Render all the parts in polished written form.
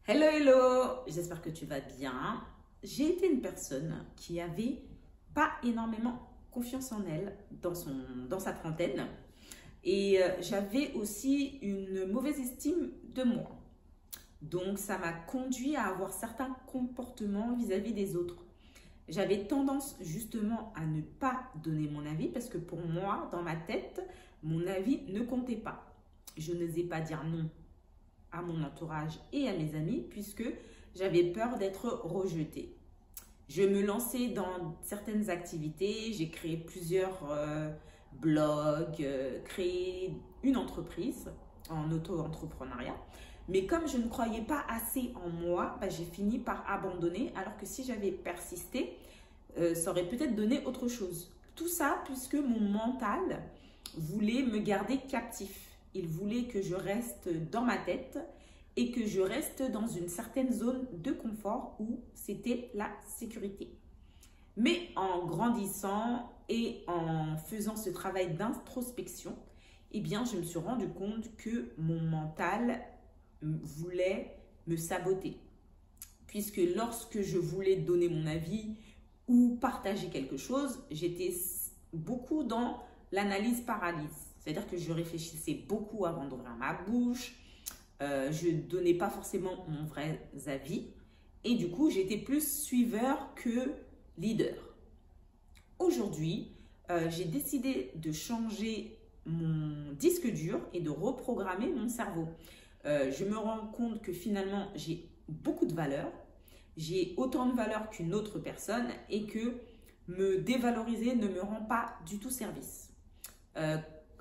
Hello, hello, j'espère que tu vas bien. J'ai été une personne qui avait pas énormément confiance en elle dans sa trentaine et j'avais aussi une mauvaise estime de moi. Donc ça m'a conduit à avoir certains comportements vis-à-vis des autres. J'avais tendance justement à ne pas donner mon avis parce que pour moi, dans ma tête, mon avis ne comptait pas. Je n'osais pas dire non à mon entourage et à mes amis puisque j'avais peur d'être rejetée. Je me lançais dans certaines activités, j'ai créé plusieurs blogs, créé une entreprise en auto-entrepreneuriat. Mais comme je ne croyais pas assez en moi, j'ai fini par abandonner alors que si j'avais persisté, ça aurait peut-être donné autre chose. Tout ça puisque mon mental voulait me garder captif. Il voulait que je reste dans ma tête et que je reste dans une certaine zone de confort où c'était la sécurité. Mais en grandissant et en faisant ce travail d'introspection, eh bien, je me suis rendu compte que mon mental voulait me saboter. Puisque lorsque je voulais donner mon avis ou partager quelque chose, j'étais beaucoup dans l'analyse paralyse. C'est-à-dire que je réfléchissais beaucoup avant d'ouvrir ma bouche. Je ne donnais pas forcément mon vrai avis. Et du coup, j'étais plus suiveur que leader. Aujourd'hui, j'ai décidé de changer mon disque dur et de reprogrammer mon cerveau. Je me rends compte que finalement, j'ai beaucoup de valeur. J'ai autant de valeur qu'une autre personne et que me dévaloriser ne me rend pas du tout service.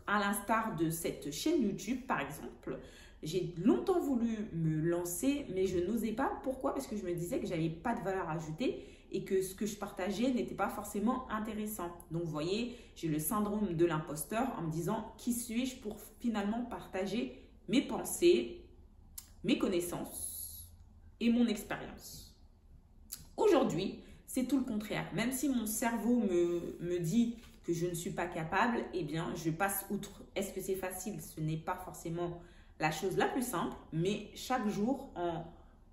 À l'instar de cette chaîne YouTube, par exemple, j'ai longtemps voulu me lancer, mais je n'osais pas. Pourquoi? Parce que je me disais que je n'avais pas de valeur ajoutée et que ce que je partageais n'était pas forcément intéressant. Donc, vous voyez, j'ai le syndrome de l'imposteur en me disant qui suis-je pour finalement partager mes pensées, mes connaissances et mon expérience. Aujourd'hui, c'est tout le contraire. Même si mon cerveau me dit que je ne suis pas capable, eh bien, je passe outre. Est-ce que c'est facile? Ce n'est pas forcément la chose la plus simple, mais chaque jour, en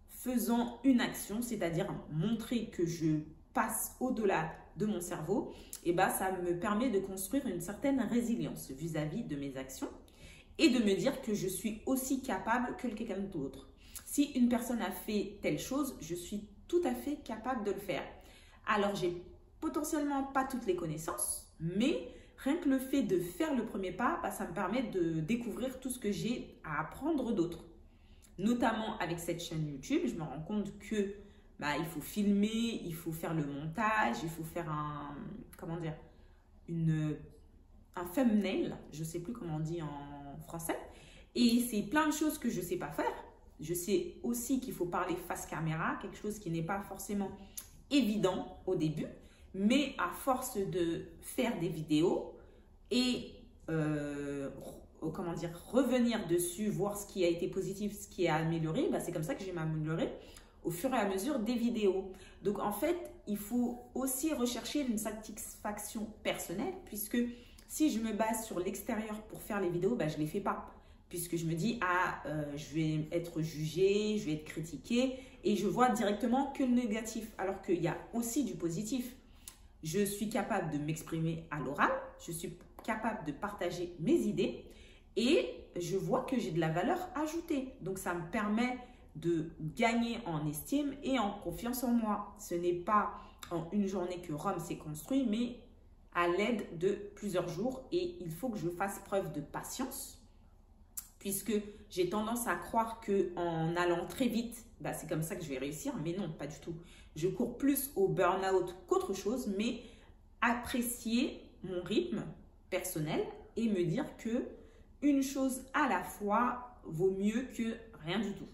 faisant une action, c'est-à-dire montrer que je passe au-delà de mon cerveau, eh bien, ça me permet de construire une certaine résilience vis-à-vis de mes actions et de me dire que je suis aussi capable que quelqu'un d'autre. Si une personne a fait telle chose, je suis tout à fait capable de le faire. Alors, j'ai potentiellement pas toutes les connaissances, mais rien que le fait de faire le premier pas, ça me permet de découvrir tout ce que j'ai à apprendre d'autres. Notamment avec cette chaîne YouTube, je me rends compte que il faut filmer, il faut faire le montage, il faut faire un thumbnail, je ne sais plus comment on dit en français. Et c'est plein de choses que je ne sais pas faire. Je sais aussi qu'il faut parler face caméra, quelque chose qui n'est pas forcément évident au début. Mais à force de faire des vidéos et revenir dessus, voir ce qui a été positif, ce qui est amélioré, c'est comme ça que je vais m'améliorer au fur et à mesure des vidéos. Donc en fait, il faut aussi rechercher une satisfaction personnelle puisque si je me base sur l'extérieur pour faire les vidéos, je ne les fais pas. Puisque je me dis, je vais être jugée, je vais être critiquée et je vois directement que le négatif alors qu'il y a aussi du positif. Je suis capable de m'exprimer à l'oral, je suis capable de partager mes idées et je vois que j'ai de la valeur ajoutée. Donc, ça me permet de gagner en estime et en confiance en moi. Ce n'est pas en une journée que Rome s'est construit, mais à l'aide de plusieurs jours et il faut que je fasse preuve de patience puisque j'ai tendance à croire qu'en allant très vite, c'est comme ça que je vais réussir. Mais non, pas du tout. Je cours plus au burn-out qu'autre chose, mais apprécier mon rythme personnel et me dire que une chose à la fois vaut mieux que rien du tout.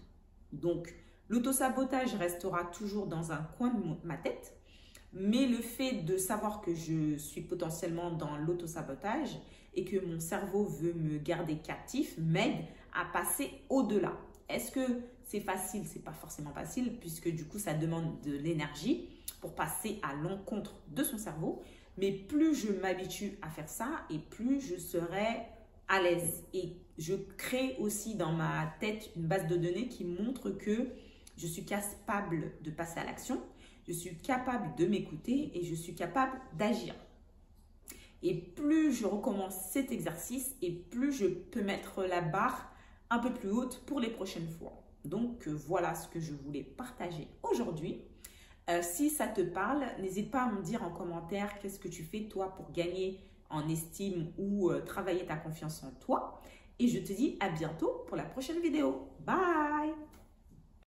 Donc, l'autosabotage restera toujours dans un coin de ma tête, mais le fait de savoir que je suis potentiellement dans l'autosabotage et que mon cerveau veut me garder captif m'aide à passer au-delà. Est-ce que c'est facile? C'est pas forcément facile puisque du coup, ça demande de l'énergie pour passer à l'encontre de son cerveau. Mais plus je m'habitue à faire ça et plus je serai à l'aise. Et je crée aussi dans ma tête une base de données qui montre que je suis capable de passer à l'action, je suis capable de m'écouter et je suis capable d'agir. Et plus je recommence cet exercice et plus je peux mettre la barre un peu plus haute pour les prochaines fois. Donc, voilà ce que je voulais partager aujourd'hui. Si ça te parle, n'hésite pas à me dire en commentaire qu'est-ce que tu fais toi pour gagner en estime ou travailler ta confiance en toi. Et je te dis à bientôt pour la prochaine vidéo. Bye!